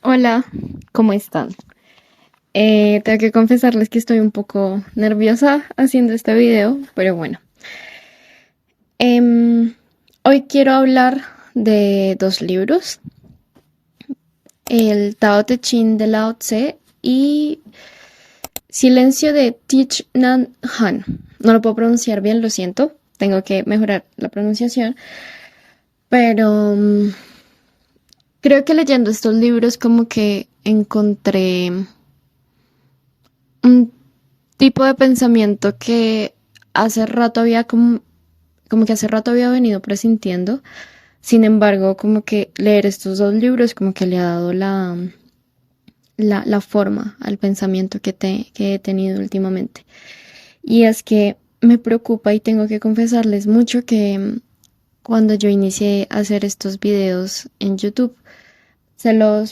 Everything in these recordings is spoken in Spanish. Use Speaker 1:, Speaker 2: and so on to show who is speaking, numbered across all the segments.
Speaker 1: Hola, ¿cómo están? Tengo que confesarles que estoy un poco nerviosa haciendo este video, pero bueno. Em, Hoy quiero hablar de dos libros, el Tao Te Ching de Lao Tse y Silencio de Thich Nhat Hanh. No lo puedo pronunciar bien, lo siento, tengo que mejorar la pronunciación, pero creo que leyendo estos libros como que encontré un tipo de pensamiento que hace rato había como que hace rato había venido presintiendo. Sin embargo, como que leer estos dos libros como que le ha dado la forma al pensamiento que he tenido últimamente. Y es que me preocupa y tengo que confesarles mucho que cuando yo inicié a hacer estos videos en YouTube, se lo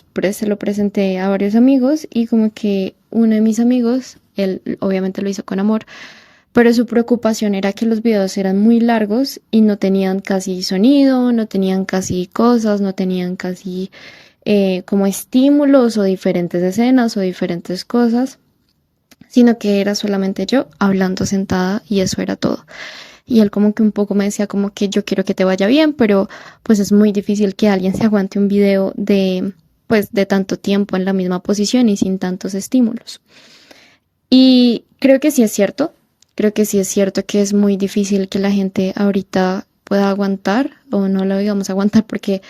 Speaker 1: presenté a varios amigos y como que uno de mis amigos, él obviamente lo hizo con amor, pero su preocupación era que los videos eran muy largos y no tenían casi sonido, no tenían casi cosas, no tenían casi como estímulos o diferentes escenas o diferentes cosas, sino que era solamente yo hablando sentada y eso era todo. Y él como que un poco me decía como que yo quiero que te vaya bien, pero pues es muy difícil que alguien se aguante un video de pues de tanto tiempo en la misma posición y sin tantos estímulos. Y creo que sí es cierto, creo que sí es cierto que es muy difícil que la gente ahorita pueda aguantar o no lo digamos aguantar porque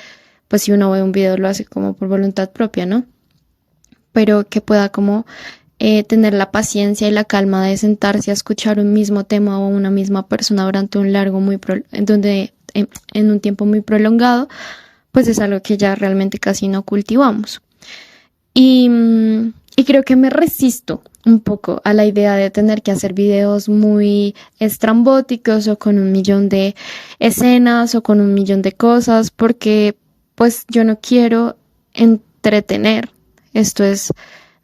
Speaker 1: pues si uno ve un video lo hace como por voluntad propia, ¿no? Pero que pueda como tener la paciencia y la calma de sentarse a escuchar un mismo tema o una misma persona durante un largo en un tiempo muy prolongado, pues es algo que ya realmente casi no cultivamos. Y creo que me resisto un poco a la idea de tener que hacer videos muy estrambóticos o con un millón de escenas o con un millón de cosas, porque pues yo no quiero entretener. Esto es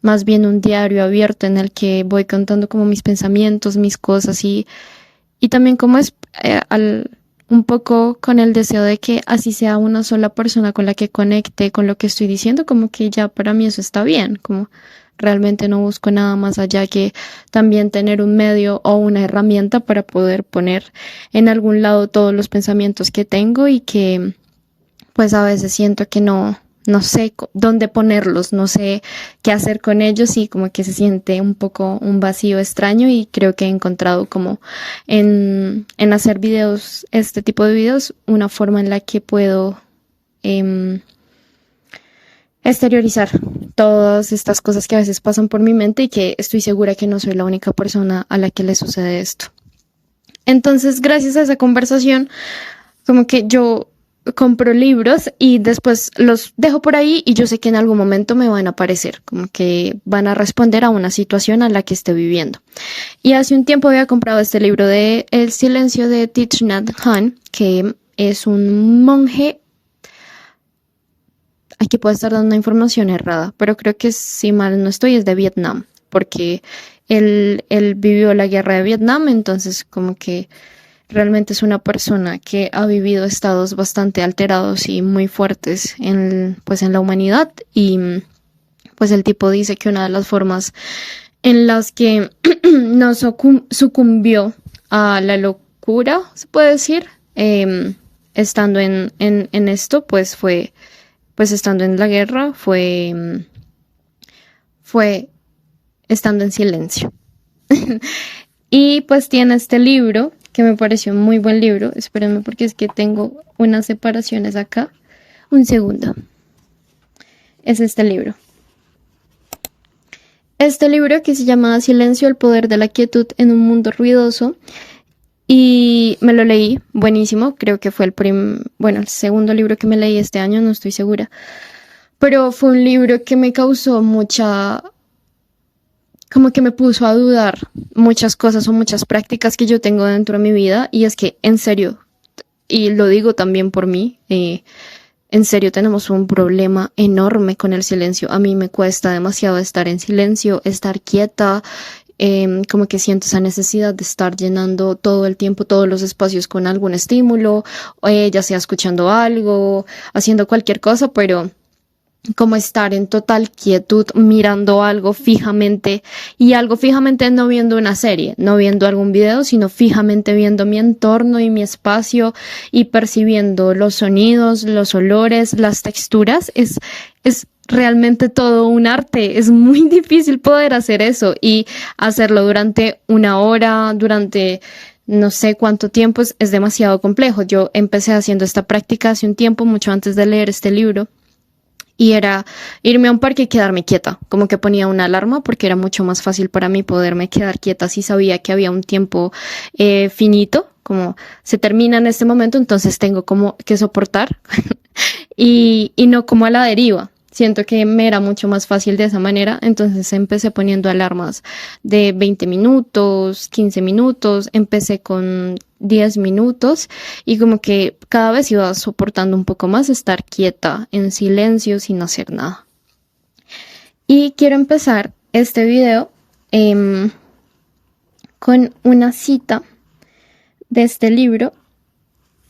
Speaker 1: más bien un diario abierto en el que voy contando como mis pensamientos, mis cosas y también como es un poco con el deseo de que así sea una sola persona con la que conecte con lo que estoy diciendo, como que ya para mí eso está bien, como realmente no busco nada más allá que también tener un medio o una herramienta para poder poner en algún lado todos los pensamientos que tengo y que pues a veces siento que no sé dónde ponerlos, no sé qué hacer con ellos y como que se siente un poco un vacío extraño y creo que he encontrado como en hacer videos, este tipo de videos, una forma en la que puedo eh, exteriorizar todas estas cosas que a veces pasan por mi mente y que estoy segura que no soy la única persona a la que le sucede esto. Entonces, gracias a esa conversación, como que yo compro libros y después los dejo por ahí y yo sé que en algún momento me van a aparecer, como que van a responder a una situación a la que esté viviendo. Y hace un tiempo había comprado este libro de El silencio de Thich Nhat Hanh, que es un monje. Aquí puedo estar dando una información errada, pero creo que si mal no estoy es de Vietnam, porque él vivió la guerra de Vietnam, entonces como que realmente es una persona que ha vivido estados bastante alterados y muy fuertes pues en la humanidad y pues el tipo dice que una de las formas en las que no sucumbió a la locura, se puede decir, estando en esto, pues fue, pues estando en la guerra, fue estando en silencio. Y pues tiene este libro que me pareció un muy buen libro. Espérenme porque es que tengo unas separaciones acá. Un segundo. Es este libro. Este libro que se llama Silencio, el poder de la quietud en un mundo ruidoso. Y me lo leí, buenísimo. Creo que fue el segundo libro que me leí este año, no estoy segura. Pero fue un libro que me causó como que me puso a dudar muchas cosas o muchas prácticas que yo tengo dentro de mi vida y es que en serio, y lo digo también por mí, en serio tenemos un problema enorme con el silencio. A mí me cuesta demasiado estar en silencio, estar quieta, como que siento esa necesidad de estar llenando todo el tiempo todos los espacios con algún estímulo, ya sea escuchando algo, haciendo cualquier cosa, pero como estar en total quietud, mirando algo fijamente, y algo fijamente no viendo una serie, no viendo algún video, sino fijamente viendo mi entorno y mi espacio y percibiendo los sonidos, los olores, las texturas. Es realmente todo un arte. Es muy difícil poder hacer eso y hacerlo durante una hora, durante no sé cuánto tiempo. Es demasiado complejo. Yo empecé haciendo esta práctica hace un tiempo, mucho antes de leer este libro. Y era irme a un parque y quedarme quieta, como que ponía una alarma porque era mucho más fácil para mí poderme quedar quieta si sabía que había un tiempo finito, como se termina en este momento, entonces tengo como que soportar y no como a la deriva. Siento que me era mucho más fácil de esa manera, entonces empecé poniendo alarmas de 20 minutos, 15 minutos, empecé con 10 minutos y como que cada vez iba soportando un poco más estar quieta, en silencio, sin hacer nada. Y quiero empezar este video con una cita de este libro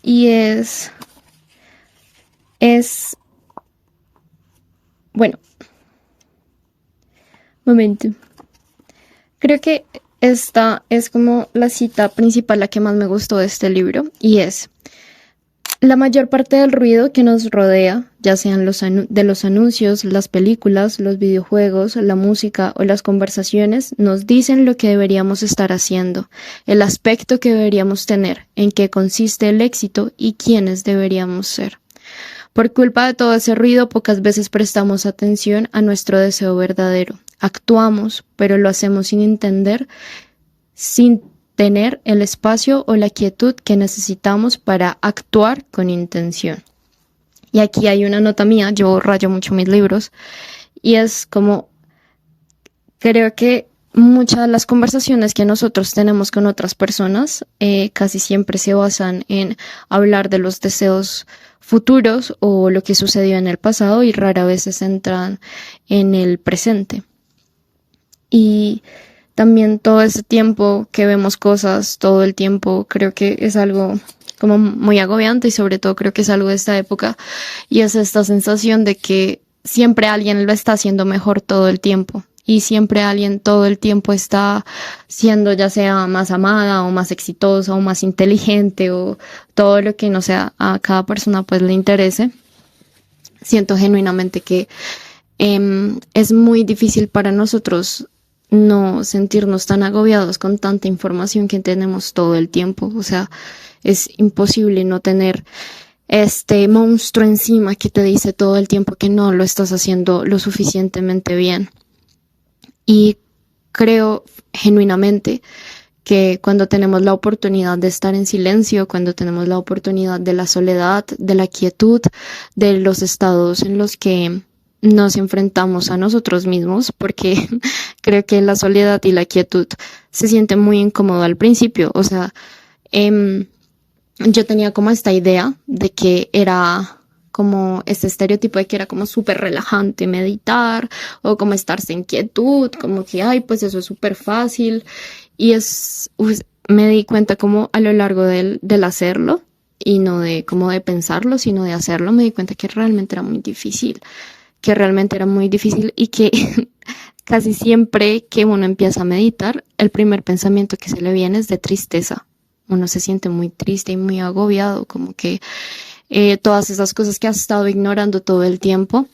Speaker 1: y es, bueno, momento. Creo que esta es como la cita principal, la que más me gustó de este libro, y es: la mayor parte del ruido que nos rodea, ya sean de los anuncios, las películas, los videojuegos, la música o las conversaciones, nos dicen lo que deberíamos estar haciendo, el aspecto que deberíamos tener, en qué consiste el éxito y quiénes deberíamos ser. Por culpa de todo ese ruido, pocas veces prestamos atención a nuestro deseo verdadero. Actuamos, pero lo hacemos sin entender, sin tener el espacio o la quietud que necesitamos para actuar con intención. Y aquí hay una nota mía, yo rayo mucho mis libros, y es como, creo que muchas de las conversaciones que nosotros tenemos con otras personas casi siempre se basan en hablar de los deseos futuros o lo que sucedió en el pasado y rara vez se centran en el presente. Y también todo ese tiempo que vemos cosas, todo el tiempo, creo que es algo como muy agobiante y sobre todo creo que es algo de esta época y es esta sensación de que siempre alguien lo está haciendo mejor todo el tiempo y siempre alguien todo el tiempo está siendo ya sea más amada o más exitosa o más inteligente o todo lo que no sea a cada persona pues le interese. Siento genuinamente que es muy difícil para nosotros no sentirnos tan agobiados con tanta información que tenemos todo el tiempo. O sea, es imposible no tener este monstruo encima que te dice todo el tiempo que no lo estás haciendo lo suficientemente bien. Y creo genuinamente que cuando tenemos la oportunidad de estar en silencio, cuando tenemos la oportunidad de la soledad, de la quietud, de los estados en los que nos enfrentamos a nosotros mismos, porque creo que la soledad y la quietud se sienten muy incómodo al principio. O sea, yo tenía como esta idea de que era como este estereotipo de que era como súper relajante meditar o como estarse en quietud, como que, ay, pues eso es súper fácil. Y me di cuenta como a lo largo del hacerlo y no de como de pensarlo, sino de hacerlo, me di cuenta que realmente era muy difícil, y que casi siempre que uno empieza a meditar, el primer pensamiento que se le viene es de tristeza. Uno se siente muy triste y muy agobiado, como que todas esas cosas que has estado ignorando todo el tiempo,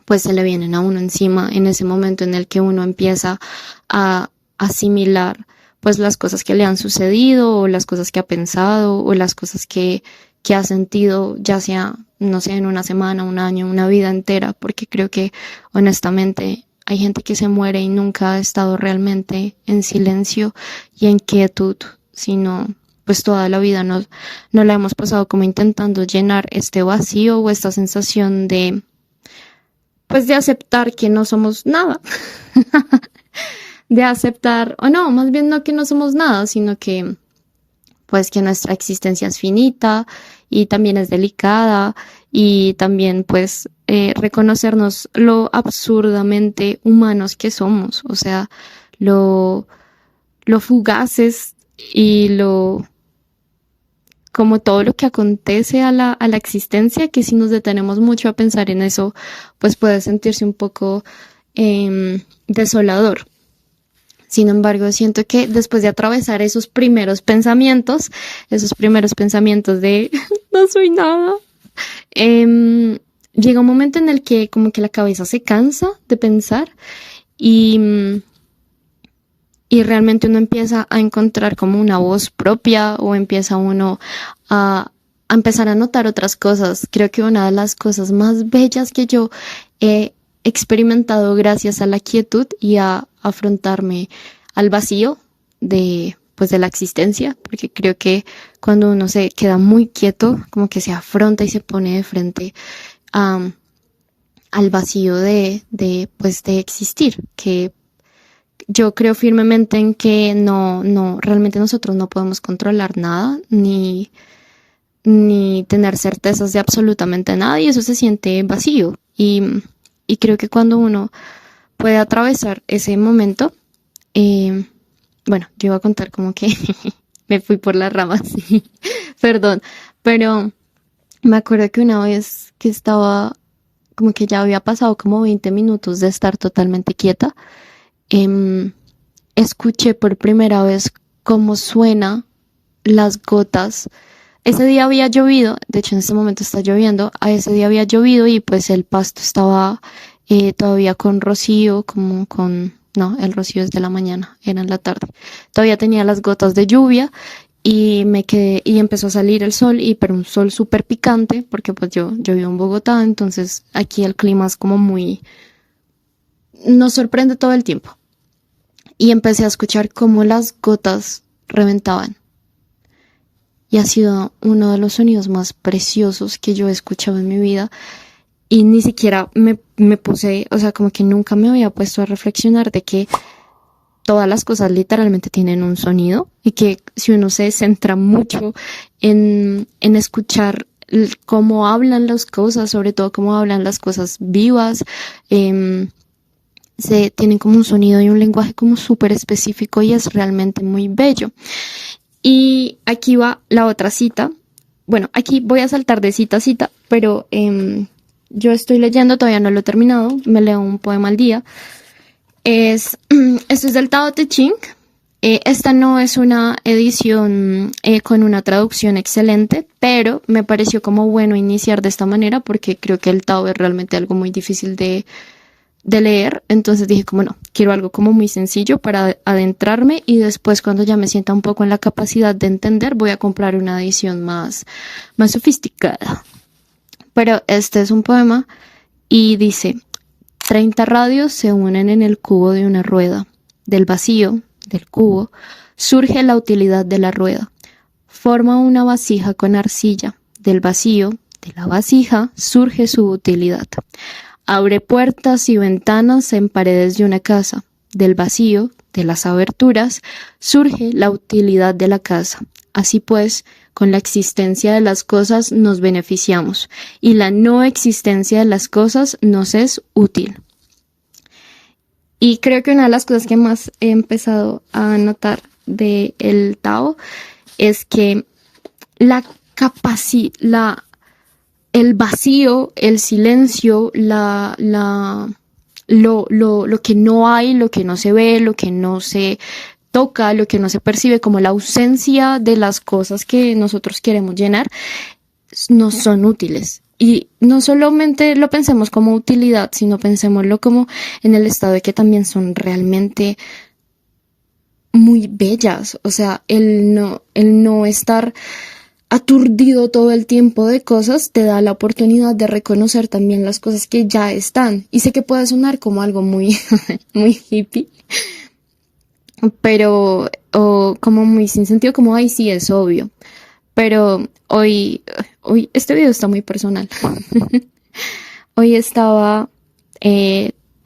Speaker 1: pues se le vienen a uno encima en ese momento en el que uno empieza a asimilar pues las cosas que le han sucedido o las cosas que ha pensado o las cosas que ha sentido, ya sea, no sé, en una semana, un año, una vida entera, porque creo que honestamente hay gente que se muere y nunca ha estado realmente en silencio y en quietud, sino pues toda la vida no la hemos pasado como intentando llenar este vacío o esta sensación de pues de aceptar que no somos nada. De aceptar, o no, más bien no que no somos nada, sino que pues que nuestra existencia es finita y también es delicada y también pues reconocernos lo absurdamente humanos que somos, o sea, lo fugaces y lo como todo lo que acontece a la existencia, que si nos detenemos mucho a pensar en eso, pues puede sentirse un poco desolador. Sin embargo, siento que después de atravesar esos primeros pensamientos de no soy nada, llega un momento en el que como que la cabeza se cansa de pensar y, y realmente uno empieza a encontrar como una voz propia o empieza uno a empezar a notar otras cosas. Creo que una de las cosas más bellas que yo he experimentado gracias a la quietud y a afrontarme al vacío pues de la existencia, porque creo que cuando uno se queda muy quieto, como que se afronta y se pone de frente al vacío pues de existir, que yo creo firmemente en que realmente nosotros no podemos controlar nada, ni tener certezas de absolutamente nada, y eso se siente vacío. Y creo que cuando uno puede atravesar ese momento, bueno, yo iba a contar como que me fui por las ramas, perdón, pero me acuerdo que una vez que estaba, como que ya había pasado como 20 minutos de estar totalmente quieta, escuché por primera vez cómo suena las gotas. Ese día había llovido, de hecho en este momento está lloviendo, a ese día había llovido y pues el pasto estaba todavía con rocío, no, el rocío es de la mañana, era en la tarde. Todavía tenía las gotas de lluvia y me quedé, y empezó a salir el sol, pero un sol súper picante, porque pues yo vivo en Bogotá, entonces aquí el clima es como nos sorprende todo el tiempo. Y empecé a escuchar cómo las gotas reventaban. Y ha sido uno de los sonidos más preciosos que yo he escuchado en mi vida. Y ni siquiera me puse, o sea, como que nunca me había puesto a reflexionar de que todas las cosas literalmente tienen un sonido y que si uno se centra mucho en escuchar cómo hablan las cosas, sobre todo cómo hablan las cosas vivas, se tienen como un sonido y un lenguaje como súper específico y es realmente muy bello. Y aquí va la otra cita. Bueno, aquí voy a saltar de cita a cita, pero yo estoy leyendo, todavía no lo he terminado, me leo un poema al día. Esto es del Tao Te Ching. Esta no es una edición con una traducción excelente, pero me pareció como bueno iniciar de esta manera porque creo que el Tao es realmente algo muy difícil de leer, entonces dije como no, quiero algo como muy sencillo para adentrarme y después cuando ya me sienta un poco en la capacidad de entender voy a comprar una edición más sofisticada. Pero este es un poema y dice: 30 radios se unen en el cubo de una rueda. Del vacío, del cubo, surge la utilidad de la rueda. Forma una vasija con arcilla. Del vacío, de la vasija, surge su utilidad. Abre puertas y ventanas en paredes de una casa. Del vacío, de las aberturas, surge la utilidad de la casa. Así pues, con la existencia de las cosas nos beneficiamos y la no existencia de las cosas nos es útil. Y creo que una de las cosas que más he empezado a notar del Tao es que el vacío, el silencio, lo que no hay, lo que no se ve, lo que no se toca, lo que no se percibe, como la ausencia de las cosas que nosotros queremos llenar, no son útiles. Y no solamente lo pensemos como utilidad, sino pensémoslo como en el estado de que también son realmente muy bellas. O sea, el no estar aturdido todo el tiempo de cosas te da la oportunidad de reconocer también las cosas que ya están. Y sé que puede sonar como algo muy, muy hippie, pero, o como muy sin sentido, como, ay, sí, es obvio. Pero hoy este video está muy personal. Hoy estaba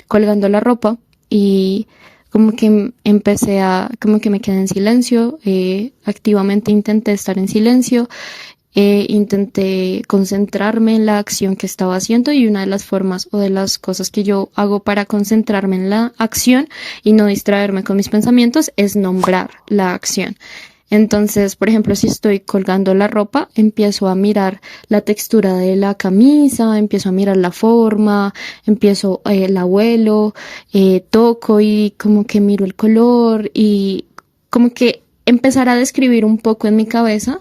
Speaker 1: colgando la ropa y como que como que me quedé en silencio, activamente intenté estar en silencio, intenté concentrarme en la acción que estaba haciendo y una de las formas o de las cosas que yo hago para concentrarme en la acción y no distraerme con mis pensamientos es nombrar la acción. Entonces, por ejemplo, si estoy colgando la ropa, empiezo a mirar la textura de la camisa, empiezo a mirar la forma, empiezo la vuelo, toco y como que miro el color y como que empezar a describir un poco en mi cabeza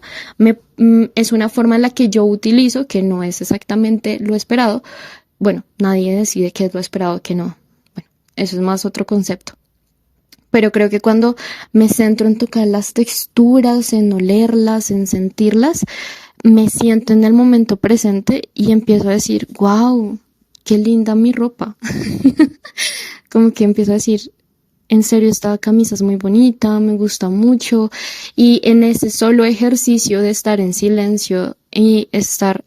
Speaker 1: es una forma en la que yo utilizo, que no es exactamente lo esperado. Bueno, nadie decide qué es lo esperado, qué no. Bueno, eso es más otro concepto. Pero creo que cuando me centro en tocar las texturas, en olerlas, en sentirlas, me siento en el momento presente y empiezo a decir, wow, qué linda mi ropa. Como que empiezo a decir, en serio, esta camisa es muy bonita, me gusta mucho. Y en ese solo ejercicio de estar en silencio y estar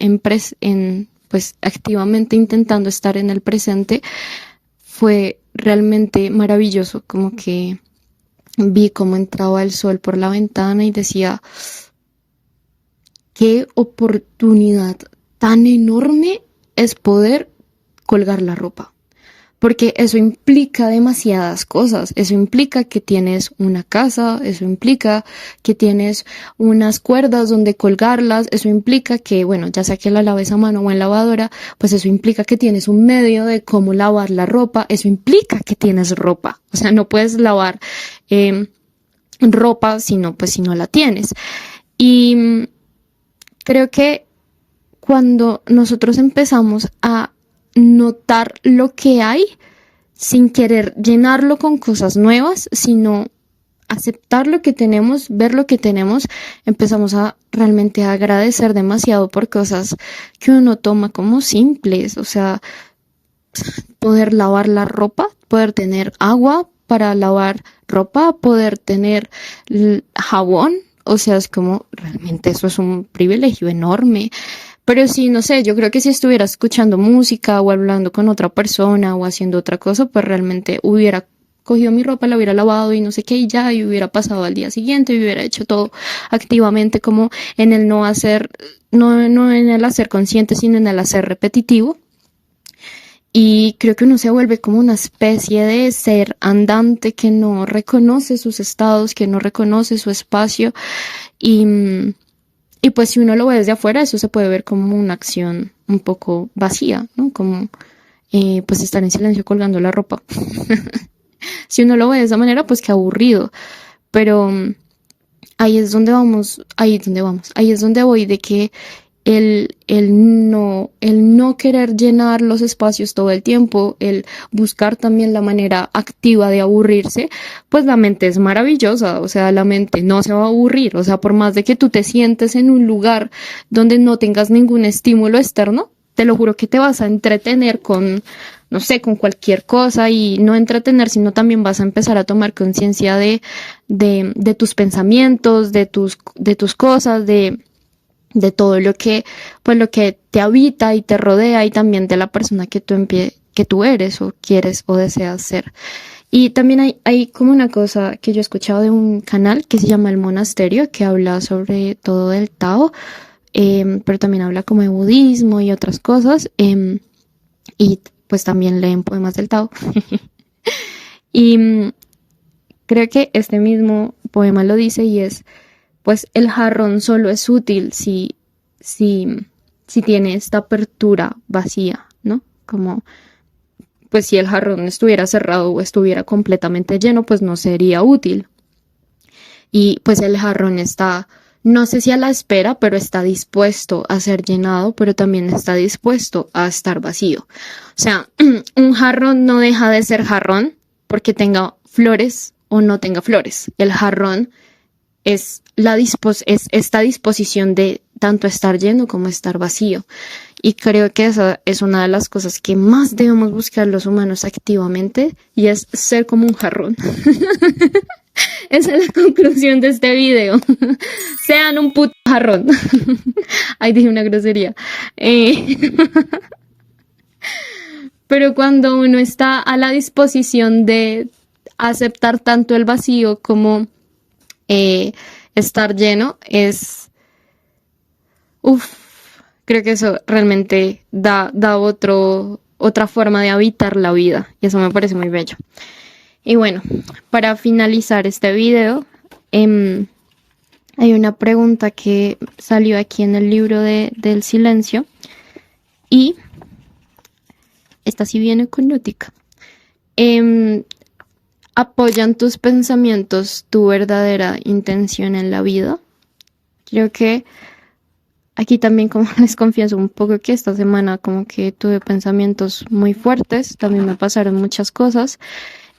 Speaker 1: pues activamente intentando estar en el presente, fue realmente maravilloso. Como que vi cómo entraba el sol por la ventana y decía, qué oportunidad tan enorme es poder colgar la ropa. Porque eso implica demasiadas cosas. Eso implica que tienes una casa, eso implica que tienes unas cuerdas donde colgarlas, eso implica que, bueno, ya sea que la laves a mano o en lavadora, pues eso implica que tienes un medio de cómo lavar la ropa, eso implica que tienes ropa. O sea, no puedes lavar ropa si no la tienes. Y creo que cuando nosotros empezamos a notar lo que hay sin querer llenarlo con cosas nuevas, sino aceptar lo que tenemos, ver lo que tenemos, empezamos a realmente agradecer demasiado por cosas que uno toma como simples. O sea, poder lavar la ropa, poder tener agua para lavar ropa, poder tener jabón. O sea, es como, realmente eso es un privilegio enorme. Pero sí, no sé, yo creo que si estuviera escuchando música o hablando con otra persona o haciendo otra cosa, pues realmente hubiera cogido mi ropa, la hubiera lavado y no sé qué y ya, y hubiera pasado al día siguiente y hubiera hecho todo activamente, como en el no hacer, no en el hacer consciente, sino en el hacer repetitivo. Y creo que uno se vuelve como una especie de ser andante que no reconoce sus estados, que no reconoce su espacio. Y pues si uno lo ve desde afuera, eso se puede ver como una acción un poco vacía, ¿no? Como pues estar en silencio colgando la ropa. Si uno lo ve de esa manera, pues qué aburrido. Pero ahí es donde vamos, ahí es donde voy, de que el no querer llenar los espacios todo el tiempo, el buscar también la manera activa de aburrirse, pues la mente es maravillosa. O sea, la mente no se va a aburrir. O sea, por más de que tú te sientes en un lugar donde no tengas ningún estímulo externo, te lo juro que te vas a entretener con, no sé, con cualquier cosa, y no entretener, sino también vas a empezar a tomar conciencia de tus pensamientos, de tus cosas, de todo lo que te habita y te rodea, y también de la persona que tú eres o quieres o deseas ser. Y también hay como una cosa que yo he escuchado de un canal que se llama El Monasterio, que habla sobre todo del Tao, pero también habla como de budismo y otras cosas, y pues también leen poemas del Tao. Y creo que este mismo poema lo dice, y es, pues el jarrón solo es útil si tiene esta apertura vacía, ¿no? Como, pues si el jarrón estuviera cerrado o estuviera completamente lleno, pues no sería útil. Y pues el jarrón está, no sé si a la espera, pero está dispuesto a ser llenado, pero también está dispuesto a estar vacío. O sea, un jarrón no deja de ser jarrón porque tenga flores o no tenga flores. El jarrón es esta disposición de tanto estar lleno como estar vacío. Y creo que esa es una de las cosas que más debemos buscar los humanos activamente, y es ser como un jarrón. Esa es la conclusión de este video. Sean un puto jarrón. Ay, dije una grosería. Pero cuando uno está a la disposición de aceptar tanto el vacío como estar lleno, creo que eso realmente da otra forma de habitar la vida, y eso me parece muy bello. Y bueno, para finalizar este video, Hay una pregunta que salió aquí en el libro del silencio y esta sí viene con Nútica. Em, ¿Apoyan tus pensamientos tu verdadera intención en la vida? Creo que aquí también como les confieso un poco que esta semana como que tuve pensamientos muy fuertes, también me pasaron muchas cosas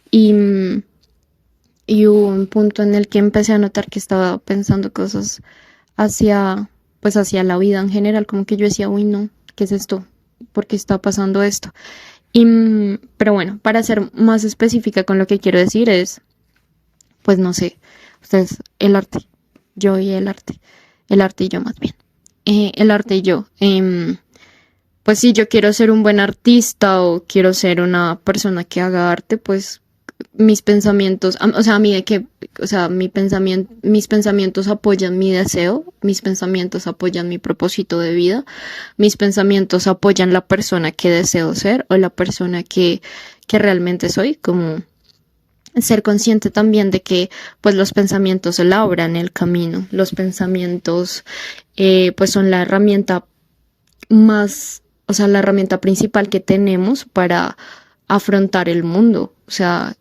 Speaker 1: y, y hubo un punto en el que empecé a notar que estaba pensando cosas hacia, pues hacia la vida en general, como que yo decía, uy no, ¿qué es esto? ¿Por qué está pasando esto? Y, pero bueno, para ser más específica con lo que quiero decir es, pues no sé, ustedes, el arte, yo y el arte y yo más bien, el arte y yo. Pues si yo quiero ser un buen artista o quiero ser una persona que haga arte, pues mis pensamientos, o sea, a mí de que, o sea, mis pensamientos apoyan mi deseo, mis pensamientos apoyan mi propósito de vida, mis pensamientos apoyan la persona que deseo ser o la persona que realmente soy, como ser consciente también de que pues los pensamientos labran el camino, los pensamientos pues son la herramienta más, o sea, la herramienta principal que tenemos para afrontar el mundo. O sea,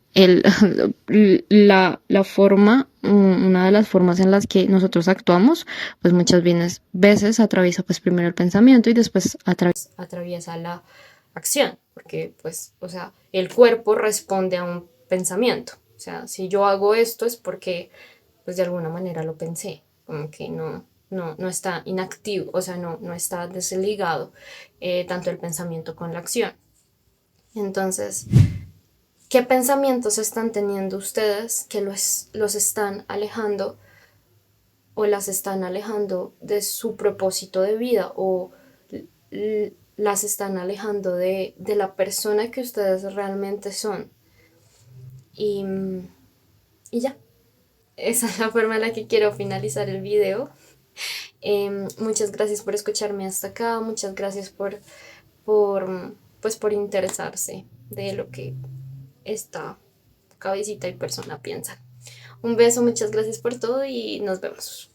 Speaker 1: la forma, una de las formas en las que nosotros actuamos, pues muchas veces atraviesa pues primero el pensamiento y después atraviesa la acción, porque pues, o sea, el cuerpo responde a un pensamiento. O sea, si yo hago esto es porque pues de alguna manera lo pensé, como que no está inactivo, o sea, no está desligado tanto el pensamiento con la acción. Entonces, ¿qué pensamientos están teniendo ustedes que los están alejando o las están alejando de su propósito de vida o las están alejando de la persona que ustedes realmente son? Y, y ya, esa es la forma en la que quiero finalizar el video. Muchas gracias por escucharme hasta acá, muchas gracias pues por interesarse de lo que esta cabecita y persona piensan. Un beso, muchas gracias por todo y nos vemos.